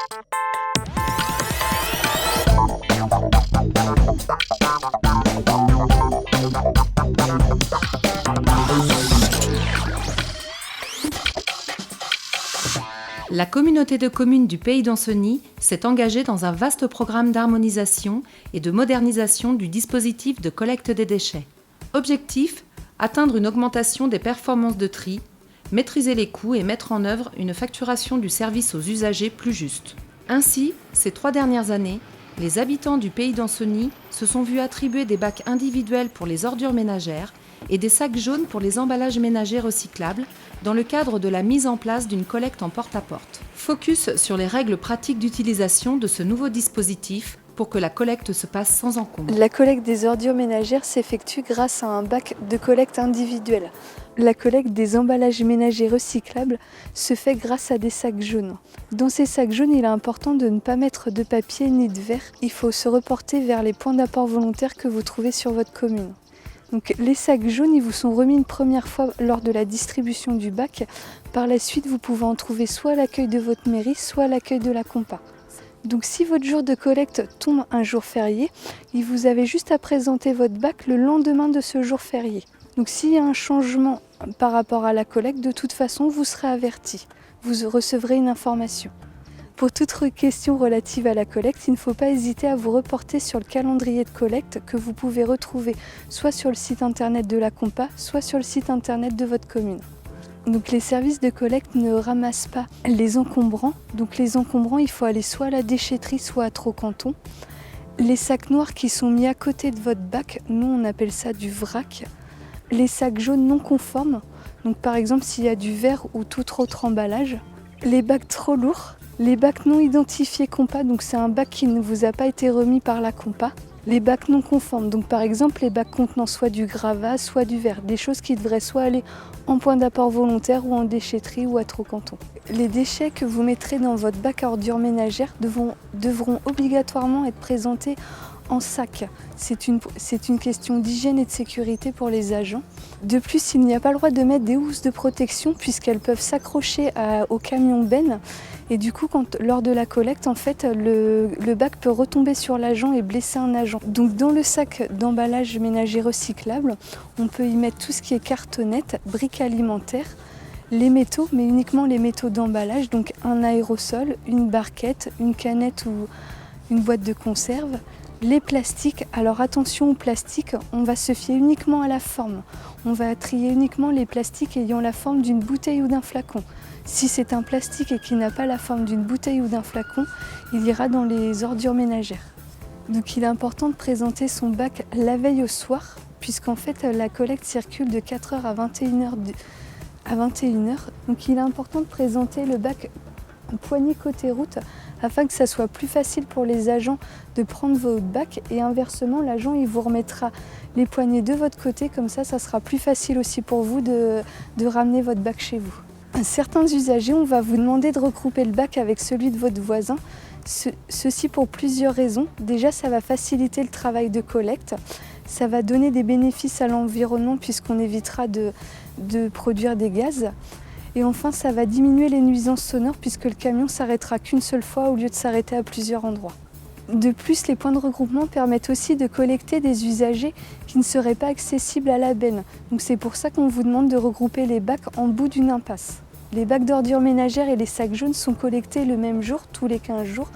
La communauté de communes du Pays d'Ancenis s'est engagée dans un vaste programme d'harmonisation et de modernisation du dispositif de collecte des déchets. Objectif : atteindre une augmentation des performances de tri, maîtriser les coûts et mettre en œuvre une facturation du service aux usagers plus juste. Ainsi, ces 3 dernières années, les habitants du Pays d'Ancenis se sont vus attribuer des bacs individuels pour les ordures ménagères et des sacs jaunes pour les emballages ménagers recyclables dans le cadre de la mise en place d'une collecte en porte-à-porte. Focus sur les règles pratiques d'utilisation de ce nouveau dispositif pour que la collecte se passe sans encombre. La collecte des ordures ménagères s'effectue grâce à un bac de collecte individuel. La collecte des emballages ménagers recyclables se fait grâce à des sacs jaunes. Dans ces sacs jaunes, il est important de ne pas mettre de papier ni de verre. Il faut se reporter vers les points d'apport volontaires que vous trouvez sur votre commune. Donc, les sacs jaunes, ils vous sont remis une première fois lors de la distribution du bac. Par la suite, vous pouvez en trouver soit à l'accueil de votre mairie, soit à l'accueil de la compa. Donc si votre jour de collecte tombe un jour férié, vous avez juste à présenter votre bac le lendemain de ce jour férié. Donc s'il y a un changement par rapport à la collecte, de toute façon, vous serez averti. Vous recevrez une information. Pour toute question relative à la collecte, il ne faut pas hésiter à vous reporter sur le calendrier de collecte que vous pouvez retrouver soit sur le site internet de la compa, soit sur le site internet de votre commune. Donc les services de collecte ne ramassent pas les encombrants. Donc les encombrants, il faut aller soit à la déchetterie, soit à Trocanton. Les sacs noirs qui sont mis à côté de votre bac, nous on appelle ça du vrac. Les sacs jaunes non conformes, donc par exemple s'il y a du verre ou tout autre emballage. Les bacs trop lourds. Les bacs non identifiés compa, donc c'est un bac qui ne vous a pas été remis par la compa. Les bacs non conformes, donc par exemple les bacs contenant soit du gravat, soit du verre, des choses qui devraient soit aller en point d'apport volontaire ou en déchetterie ou à Trocanton. Les déchets que vous mettrez dans votre bac à ordures ménagères devront obligatoirement être présentés en sac. C'est une question d'hygiène et de sécurité pour les agents. De plus, il n'y a pas le droit de mettre des housses de protection puisqu'elles peuvent s'accrocher au camion benne. Et du coup, lors de la collecte, en fait, le bac peut retomber sur l'agent et blesser un agent. Donc dans le sac d'emballage ménager recyclable, on peut y mettre tout ce qui est cartonnette, briques alimentaires, les métaux, mais uniquement les métaux d'emballage, donc un aérosol, une barquette, une canette ou une boîte de conserve. Les plastiques, alors attention aux plastiques, on va se fier uniquement à la forme. On va trier uniquement les plastiques ayant la forme d'une bouteille ou d'un flacon. Si c'est un plastique et qui n'a pas la forme d'une bouteille ou d'un flacon, il ira dans les ordures ménagères. Donc il est important de présenter son bac la veille au soir, puisqu'en fait la collecte circule de 4h à 21h. Donc il est important de présenter le bac poignée côté route afin que ça soit plus facile pour les agents de prendre votre bac et inversement l'agent il vous remettra les poignées de votre côté, comme ça sera plus facile aussi pour vous de ramener votre bac chez vous. Certains usagers, on va vous demander de regrouper le bac avec celui de votre voisin, ceci pour plusieurs raisons. Déjà, ça va faciliter le travail de collecte, ça va donner des bénéfices à l'environnement puisqu'on évitera de produire des gaz. Et enfin, ça va diminuer les nuisances sonores puisque le camion s'arrêtera qu'une seule fois au lieu de s'arrêter à plusieurs endroits. De plus, les points de regroupement permettent aussi de collecter des usagers qui ne seraient pas accessibles à la benne. Donc c'est pour ça qu'on vous demande de regrouper les bacs en bout d'une impasse. Les bacs d'ordures ménagères et les sacs jaunes sont collectés le même jour, tous les 15 jours.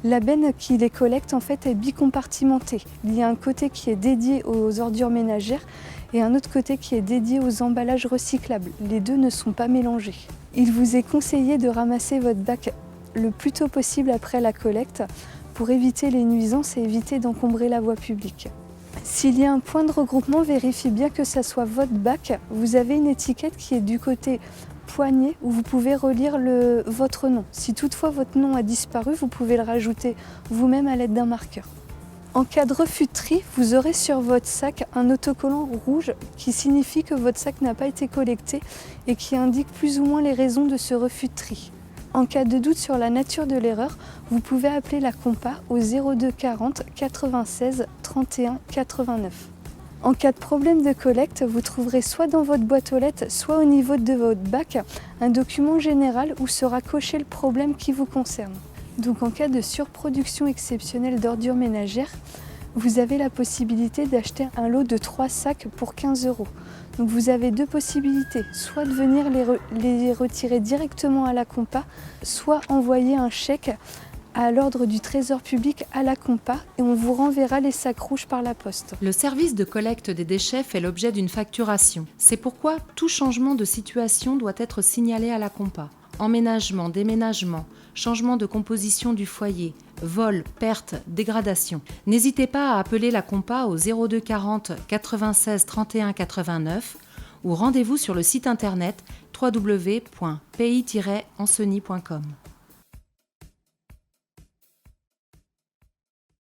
La benne qui les collecte en fait est bicompartimentée. Il y a un côté qui est dédié aux ordures ménagères et un autre côté qui est dédié aux emballages recyclables. Les deux ne sont pas mélangés. Il vous est conseillé de ramasser votre bac le plus tôt possible après la collecte pour éviter les nuisances et éviter d'encombrer la voie publique. S'il y a un point de regroupement, vérifiez bien que ça soit votre bac. Vous avez une étiquette qui est du côté poignée où vous pouvez relire votre nom. Si toutefois votre nom a disparu, vous pouvez le rajouter vous-même à l'aide d'un marqueur. En cas de refus de tri, vous aurez sur votre sac un autocollant rouge qui signifie que votre sac n'a pas été collecté et qui indique plus ou moins les raisons de ce refus de tri. En cas de doute sur la nature de l'erreur, vous pouvez appeler la compa au 02 40 96 31 89. En cas de problème de collecte, vous trouverez soit dans votre boîte aux lettres, soit au niveau de votre bac, un document général où sera coché le problème qui vous concerne. Donc en cas de surproduction exceptionnelle d'ordures ménagères, vous avez la possibilité d'acheter un lot de 3 sacs pour 15 €. Donc vous avez deux possibilités, soit de venir les retirer directement à la compa, soit envoyer un chèque à l'ordre du Trésor public à la compa et on vous renverra les sacs rouges par la poste. Le service de collecte des déchets fait l'objet d'une facturation. C'est pourquoi tout changement de situation doit être signalé à la compa. Emménagement, déménagement, changement de composition du foyer, vol, perte, dégradation. N'hésitez pas à appeler la compa au 02 40 96 31 89 ou rendez-vous sur le site internet www.pays-ancenis.com.